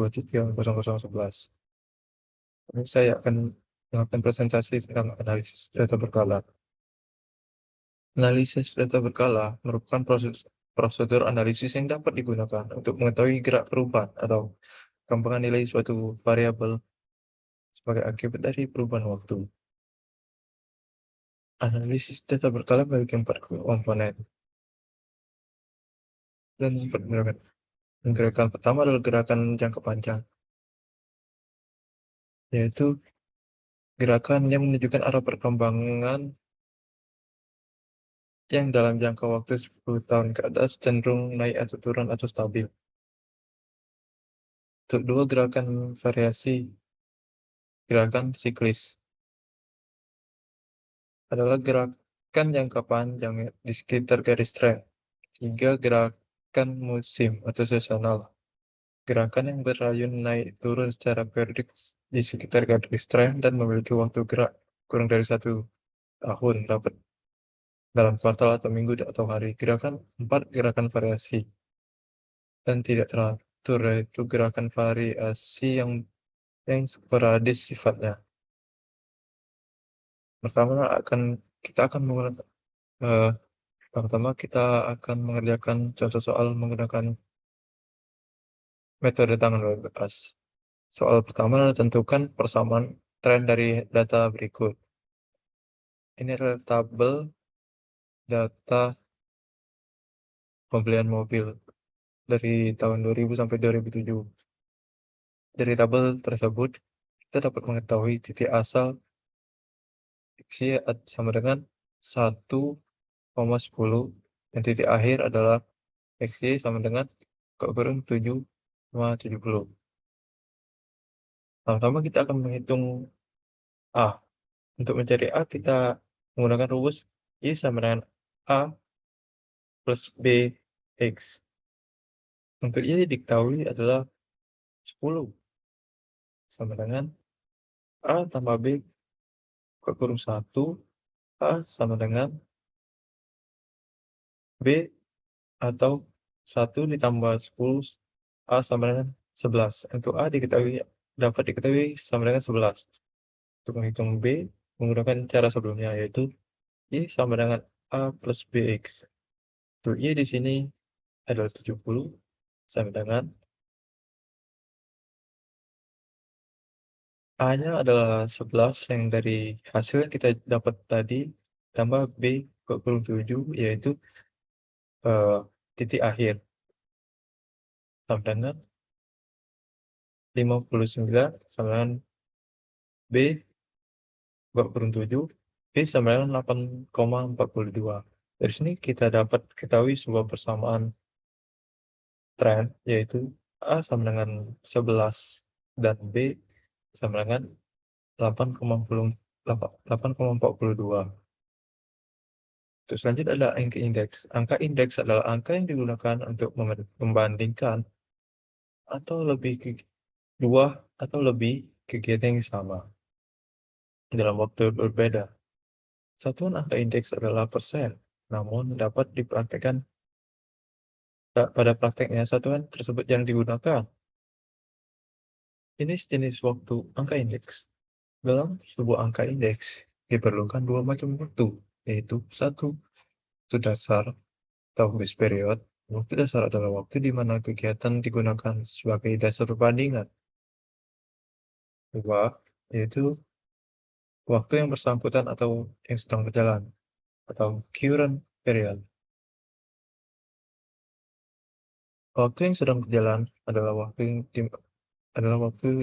23.0011. Ini saya akan melakukan presentasi tentang analisis data berkala. Analisis data berkala merupakan prosedur analisis yang dapat digunakan untuk mengetahui gerak perubahan atau perkembangan nilai suatu variabel sebagai akibat dari perubahan waktu. Analisis data berkala memiliki 4 komponen dan gerakan. Gerakan pertama adalah gerakan jangka panjang, yaitu gerakan yang menunjukkan arah perkembangan yang dalam jangka waktu 10 tahun ke atas cenderung naik atau turun atau stabil. Untuk dua gerakan variasi, gerakan siklis adalah gerakan jangka panjang di sekitar garis tren. 3 gerakan musim atau seasonal, gerakan yang berayun naik turun secara periodik di sekitar garis tren dan memiliki waktu gerak kurang dari 1 tahun, dapat dalam kuartal atau minggu atau hari. 4 gerakan variasi dan tidak teratur, yaitu gerakan variasi yang sporadis sifatnya. Pertama kita akan mengerjakan contoh soal menggunakan metode tangan bebas. Soal pertama adalah tentukan persamaan tren dari data berikut. Ini adalah tabel data pembelian mobil dari tahun 2000 sampai 2007. Dari tabel tersebut, kita dapat mengetahui titik asal X sama dengan 1,10 dan titik akhir adalah XY sama dengan 7,70. Pertama kita akan menghitung A. Untuk mencari A, kita menggunakan rumus Y sama dengan A plus BX. Untuk Y diketahui adalah 10 sama dengan A tambah B kurung 1, A sama dengan B atau 1 ditambah 10, A sama dengan 11. Untuk A dapat diketahui sama dengan 11. Untuk menghitung B, menggunakan cara sebelumnya, yaitu Y sama dengan A plus BX. Untuk Y di sini adalah 70 sama dengan A-nya adalah 11 yang dari hasil yang kita dapat tadi, tambah B kurung 7, yaitu titik akhir. Sama dengan 59 sama dengan B kurung 7, B sama dengan 8,42. Dari sini kita dapat ketahui sebuah persamaan tren, yaitu A sama dengan 11 dan B sama dengan 8,42. Terus selanjutnya ada angka indeks. Angka indeks adalah angka yang digunakan untuk membandingkan dua atau lebih kegiatan yang sama dalam waktu berbeda. Satuan angka indeks adalah persen, namun dapat dipraktekkan pada prakteknya satuan tersebut yang digunakan. Ini sejenis waktu angka indeks. Dalam sebuah angka indeks diperlukan dua macam waktu, yaitu satu, waktu dasar atau base period. Waktu dasar adalah waktu di mana kegiatan digunakan sebagai dasar perbandingan. Dua, yaitu waktu yang bersangkutan atau yang sedang berjalan, atau current period. Waktu yang sedang berjalan adalah waktu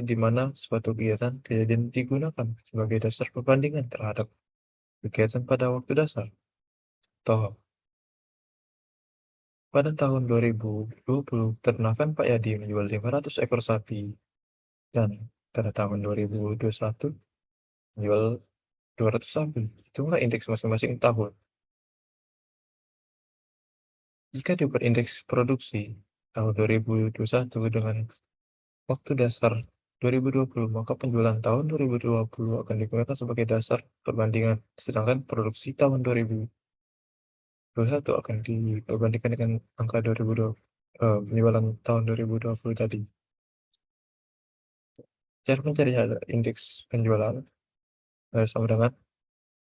di mana suatu kejadian digunakan sebagai dasar perbandingan terhadap kegiatan pada waktu dasar. Toh, pada tahun 2020, ternakan Pak Yadi menjual 500 ekor sapi, dan pada tahun 2021 menjual 200 sapi. Itulah indeks masing-masing tahun. Jika dibuat indeks produksi tahun 2021 dengan waktu dasar 2020, maka penjualan tahun 2020 akan digunakan sebagai dasar perbandingan, sedangkan produksi tahun 2021 akan diperbandingkan dengan angka penjualan tahun 2020 tadi. Cara mencari adalah indeks penjualan, sama dengan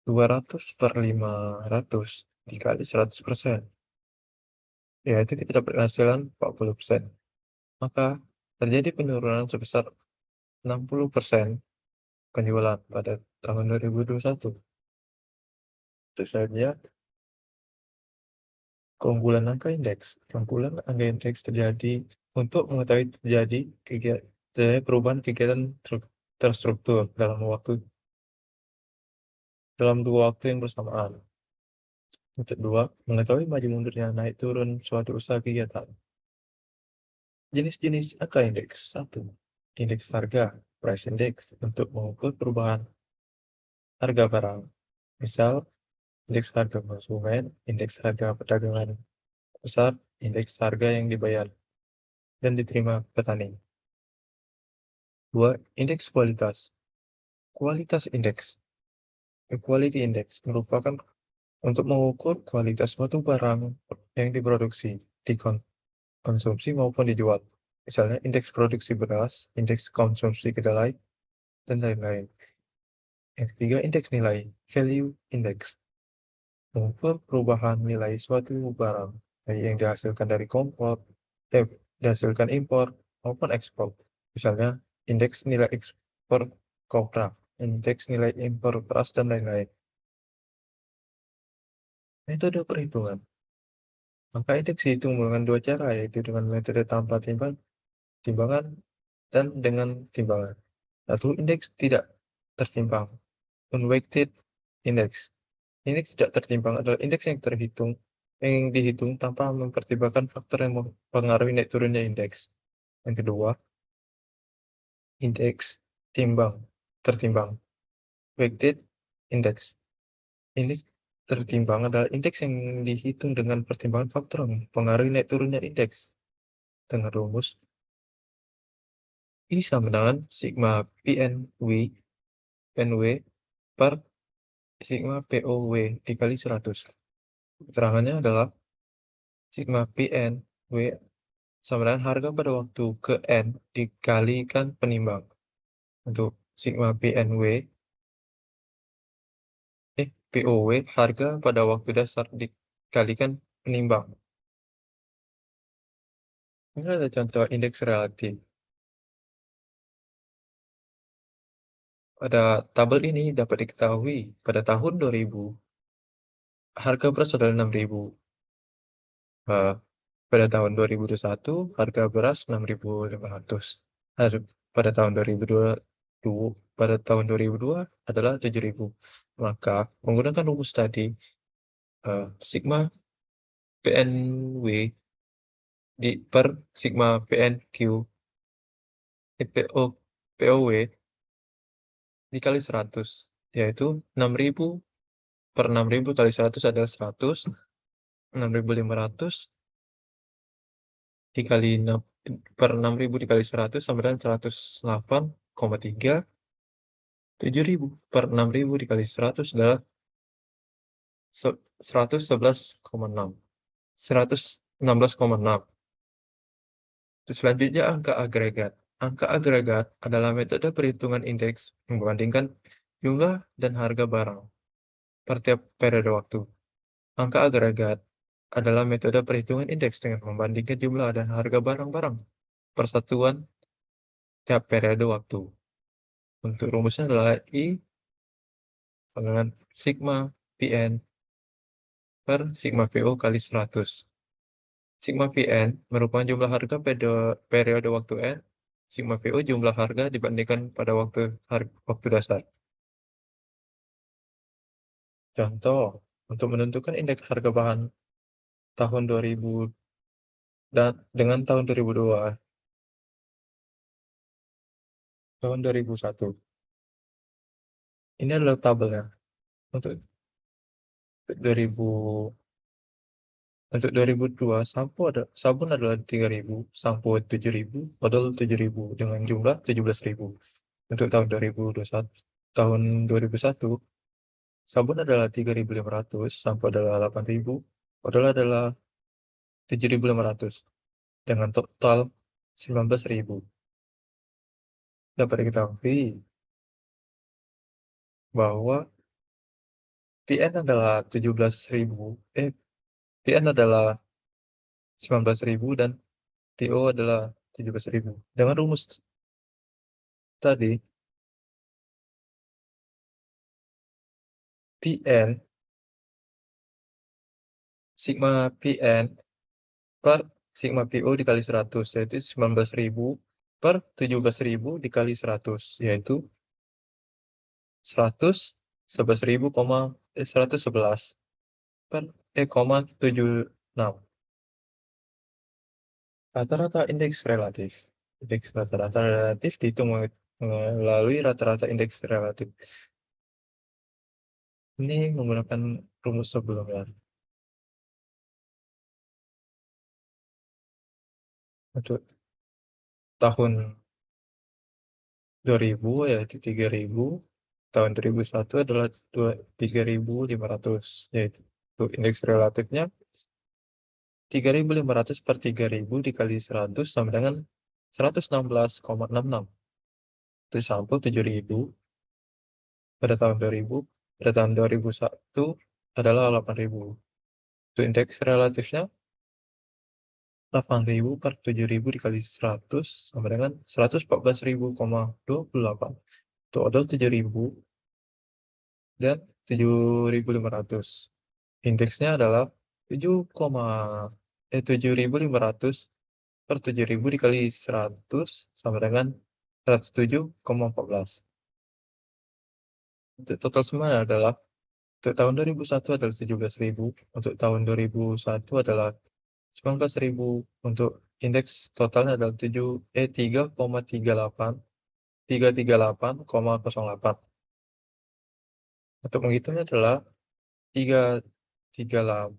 200/500 dikali 100%, yaitu kita dapat penghasilan 40%. Maka terjadi penurunan sebesar 60% penjualan pada tahun 2021. Itu saja keunggulan angka indeks. Keunggulan angka indeks terjadi untuk mengetahui terjadi perubahan kegiatan terstruktur dalam dua waktu yang bersamaan. Yang kedua, mengetahui maju mundurnya naik turun suatu usaha kegiatan. Jenis-jenis angka indeks. 1. Indeks harga, price index, untuk mengukur perubahan harga barang. Misal, indeks harga konsumen, indeks harga perdagangan pasar, indeks harga yang dibayar dan diterima petani. 2. Indeks kualitas. Kualitas indeks. Quality index merupakan untuk mengukur kualitas suatu barang yang diproduksi, dikonsumsi maupun dijual. Misalnya indeks produksi beras, indeks konsumsi kedelai, dan lain-lain. Yang ketiga, indeks nilai, value index, mengukur perubahan nilai suatu barang, baik yang dihasilkan impor maupun ekspor. Misalnya, indeks nilai ekspor kopra, indeks nilai impor beras, dan lain-lain. Metode perhitungan. Angka indeks dihitung menggunakan dua cara, yaitu dengan metode tanpa timbangan dan dengan timbangan. Satu, indeks tidak tertimbang, unweighted index. Indeks tidak tertimbang adalah indeks yang dihitung tanpa mempertimbangkan faktor yang mempengaruhi naik turunnya indeks. Yang kedua, indeks tertimbang, weighted index. Indeks tertimbang adalah indeks yang dihitung dengan pertimbangan faktor yang mempengaruhi naik turunnya indeks. Dengan rumus I sama dengan sigma PNW per sigma POW dikali 100. Keterangannya adalah sigma PNW sama dengan harga pada waktu ke N dikalikan penimbang. Untuk sigma POW harga pada waktu dasar dikalikan penimbang. Ini ada contoh indeks relatif. Pada tabel ini dapat diketahui pada tahun 2000 harga beras adalah 6.000. Pada tahun 2021 harga beras 6.500. Pada tahun 2002 adalah 7.000. Maka menggunakan rumus tadi, sigma PNW per sigma PNQ POW dikali 100, yaitu 6.000 per 6.000 kali 100 adalah 100, 6.500 dikali 6 per 6.000 dikali 100 sama dengan 108,3. 7.000 per 6.000 dikali 100 adalah 111,6. 116,6. Selanjutnya angka agregat. Angka agregat adalah metode perhitungan indeks membandingkan jumlah dan harga barang per tiap periode waktu. Angka agregat adalah metode perhitungan indeks dengan membandingkan jumlah dan harga barang-barang persatuan tiap periode waktu. Untuk rumusnya adalah I dengan sigma PN per sigma PO kali 100. Sigma PN merupakan jumlah harga pada periode waktu N. Sigma PO jumlah harga dibandingkan pada waktu dasar. Contoh, untuk menentukan indeks harga bahan tahun 2000 dan dengan tahun 2002, tahun 2001. Ini adalah tabelnya. Untuk 2000 Untuk 2002, sabun adalah 3.000, sampo 7.000, odol 7.000 dengan jumlah 17.000. Untuk tahun 2001, sabun adalah 3.500, sampo adalah 8.000, odol adalah 7.500 dengan total 19.000. dapat diketahui bahwa PN adalah 17.000, PN adalah 19.000 dan PO adalah 17.000. Dengan rumus tadi, PN, sigma PN per sigma PO dikali 100, yaitu 19.000 per 17.000 dikali 100, yaitu 111.000, 111 per 76. Rata-rata indeks relatif. Indeks rata-rata relatif dihitung melalui rata-rata indeks relatif. Ini menggunakan rumus sebelumnya. Untuk tahun 2000 yaitu 3.000, tahun 2001 adalah 3.500, yaitu untuk indeks relatifnya 3.500 per 3.000 dikali 100 sama dengan 116,66. Itu sampel 7.000 pada tahun 2000, pada tahun 2001 adalah 8.000. Untuk indeks relatifnya 8.000 per 7.000 dikali 100 sama dengan 114.000,28. Total 7.000 dan 7.500. Indeksnya adalah 7.500 per 7.000 dikali 100 sama dengan 107,14. Untuk total semuanya adalah, untuk tahun 2001 adalah 17.000, untuk tahun 2001 adalah 19.000, untuk indeks totalnya adalah 338,08. Untuk menghitungnya adalah 338,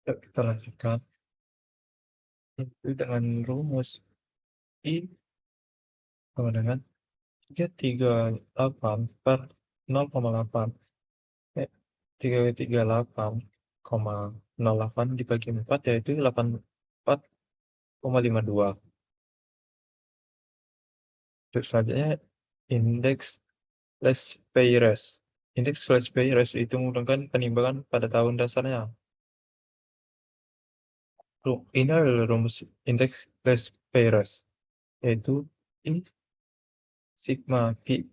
yuk kita lanjutkan. Itu dengan rumus I sama dengan 338 per 0,8. 338,08 dibagi 4 yaitu 84,52. Terus selanjutnya indeks less pay ratio. Indeks less pay ratio itu menggunakan penimbangan pada tahun dasarnya. Ini adalah rumus indeks less pay ratio, yaitu I sigma P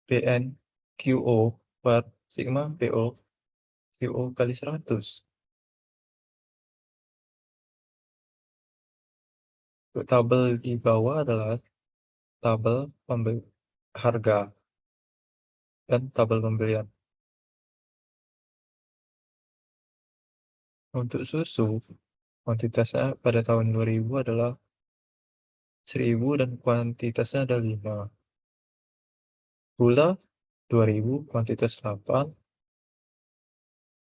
PN QO per sigma PO QO kali 100. Untuk tabel di bawah adalah tabel harga dan tabel pembelian. Untuk susu, kuantitasnya pada tahun 2000 adalah 1.000 dan kuantitasnya ada 5. Gula 2.000, kuantitas 8.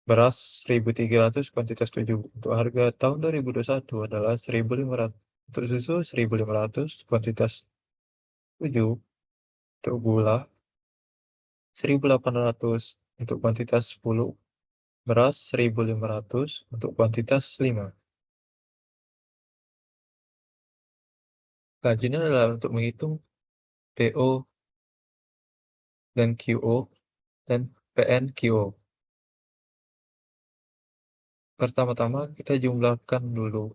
Beras 1.300, kuantitas 7. Untuk harga tahun 2021 adalah 1.500. Untuk susu 1.500, kuantitas 7. Untuk gula 1.800 untuk kuantitas 10. Beras 1.500 untuk kuantitas 5. Selanjutnya adalah untuk menghitung PO dan QO dan PNQO. Pertama-tama kita jumlahkan dulu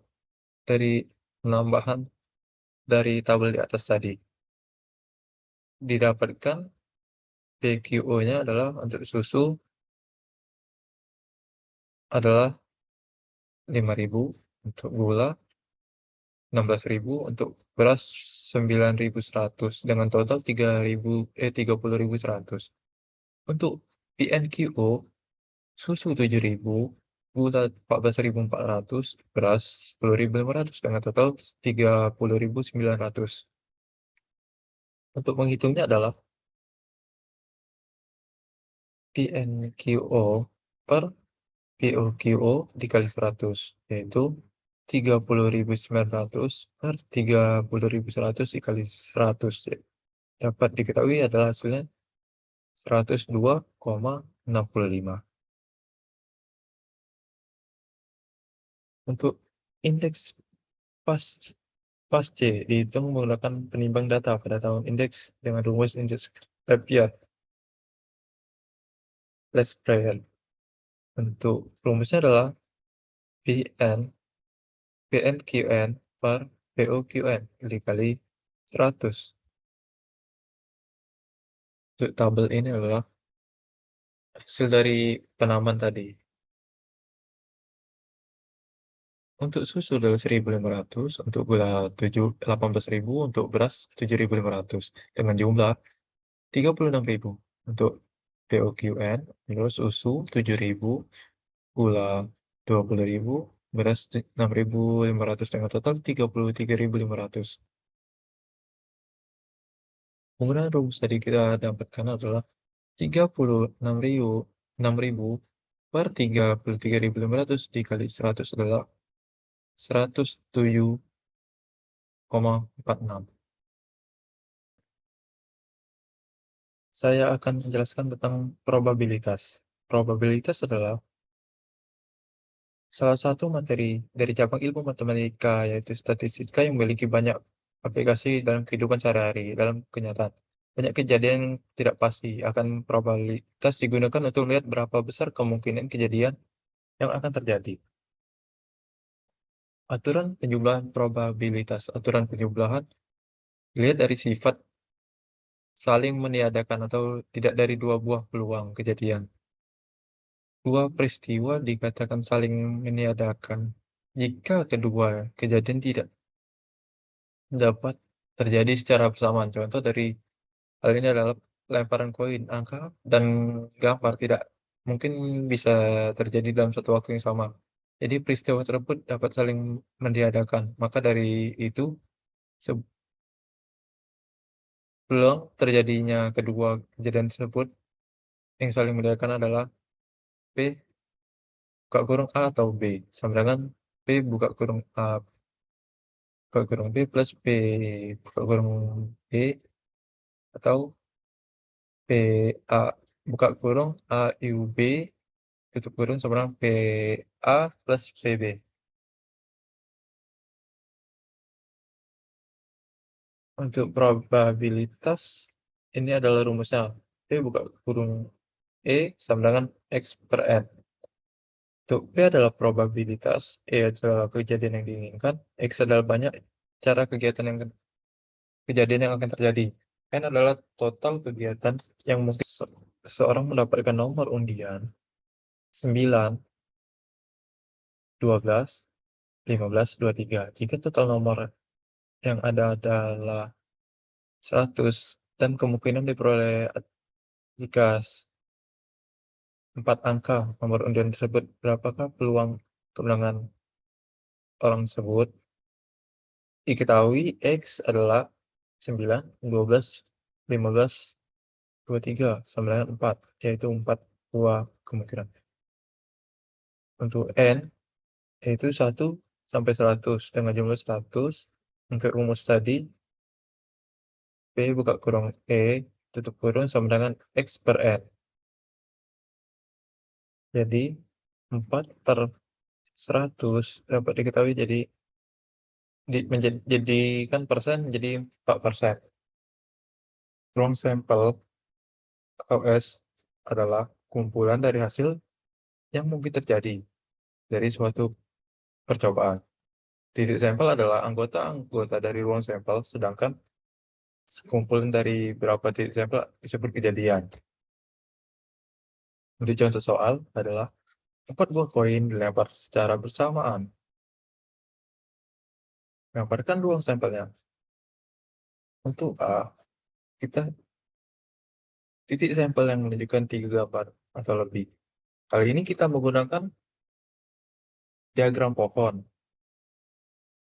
dari penambahan dari tabel di atas tadi. Didapatkan PQO-nya adalah untuk susu adalah 5.000, untuk gula 16.000, untuk beras 9.100 dengan total 30.100. Untuk PNQO susu 7.000, gula 14.400, beras 10.500 dengan total 30.900. Untuk menghitungnya adalah PNQO per POQO dikali 100, yaitu 30.900 per 30.100 dikali 100 ya. Dapat diketahui adalah hasilnya 102,65. Untuk indeks pas pas C dihitung menggunakan penimbang data pada tahun indeks dengan rumus indeks Lafayette Lexperian. Untuk rumusnya adalah PN PNQN per POQN dikali 100. Untuk tabel ini adalah hasil dari penamaan tadi. Untuk susu adalah 1.500, untuk gula 18.000, untuk beras 7.500 dengan jumlah 36.000 untuk POQN, terus susu 7.000, gula 20.000, beras 6.500 dengan total 33.500. Penggunaan rumus tadi kita dapatkan adalah 36.000 per 33.500 dikali 100 adalah 107,46. Saya akan menjelaskan tentang probabilitas. Probabilitas adalah salah satu materi dari cabang ilmu matematika, yaitu statistika yang memiliki banyak aplikasi dalam kehidupan sehari-hari, dalam kenyataan. Banyak kejadian yang tidak pasti akan probabilitas digunakan untuk melihat berapa besar kemungkinan kejadian yang akan terjadi. Aturan penjumlahan probabilitas. Aturan penjumlahan dilihat dari sifat saling meniadakan atau tidak dari dua buah peluang kejadian. Dua peristiwa dikatakan saling meniadakan jika kedua kejadian tidak dapat terjadi secara bersamaan. Contoh dari hal ini adalah lemparan koin, angka, dan gambar tidak mungkin bisa terjadi dalam satu waktu yang sama. Jadi peristiwa tersebut dapat saling meniadakan. Maka dari itu, sebelum terjadinya kedua kejadian tersebut yang saling meniadakan adalah P buka kurung A atau B, sama dengan P buka kurung A buka kurung B plus P buka kurung B, atau PA buka kurung AUB tutup kurung sama dengan PA plus PB. Untuk probabilitas, ini adalah rumusnya. P buka kurung E sama dengan X per N. Untuk P adalah probabilitas, E adalah kejadian yang diinginkan, X adalah banyak cara kejadian yang akan terjadi. N adalah total kegiatan yang mungkin seseorang mendapatkan nomor undian 9, 12, 15, 23. Jika total nomor yang ada adalah 100 dan kemungkinan diperoleh jika 4 angka nomor undian tersebut, berapakah peluang kemenangan orang tersebut? Diketahui X adalah 9, 12, 15, 23 sama dengan 4, yaitu 4 buah kemungkinan. Untuk N yaitu 1 sampai 100 dengan jumlah 100. Untuk rumus tadi P buka kurung E tutup kurung sama dengan X per N. Jadi 4 per 100 dapat diketahui jadikan persen menjadi 4%. Ruang sampel atau S adalah kumpulan dari hasil yang mungkin terjadi dari suatu percobaan. Titik sampel adalah anggota-anggota dari ruang sampel, sedangkan sekumpulan dari berapa titik sampel disebut kejadian. Untuk contoh soal adalah 4 buah koin dilempar secara bersamaan. Gambarkan ruang sampelnya. Untuk A, kita titik sampel yang menunjukkan 3 gambar atau lebih. Kali ini kita menggunakan diagram pohon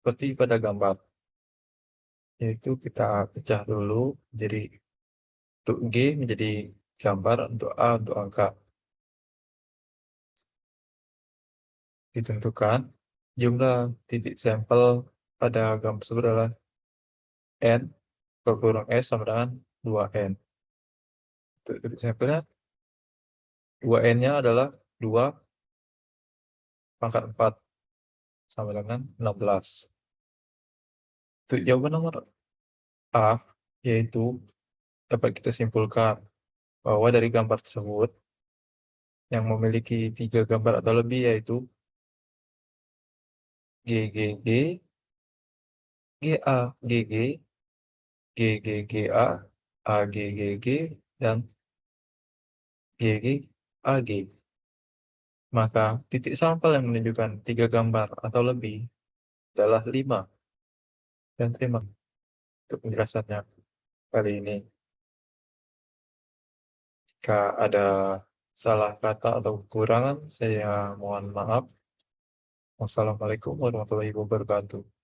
seperti pada gambar, yaitu kita pecah dulu jadi untuk G menjadi gambar, untuk A untuk angka. Ditentukan Jumlah titik sampel pada gambar tersebut adalah N berkurang S sama dengan 2N. Untuk titik sampelnya, 2N-nya adalah 2 pangkat 4 sama dengan 16. Untuk jawaban nomor A, yaitu dapat kita simpulkan bahwa dari gambar tersebut yang memiliki 3 gambar atau lebih, yaitu GGG, GA, GG, GGGA, AGGG, dan GG, AG. Maka titik sampel yang menunjukkan 3 gambar atau lebih adalah 5. Dan terima untuk penjelasannya kali ini. Jika ada salah kata atau kekurangan, saya mohon maaf. Wassalamualaikum warahmatullahi wabarakatuh.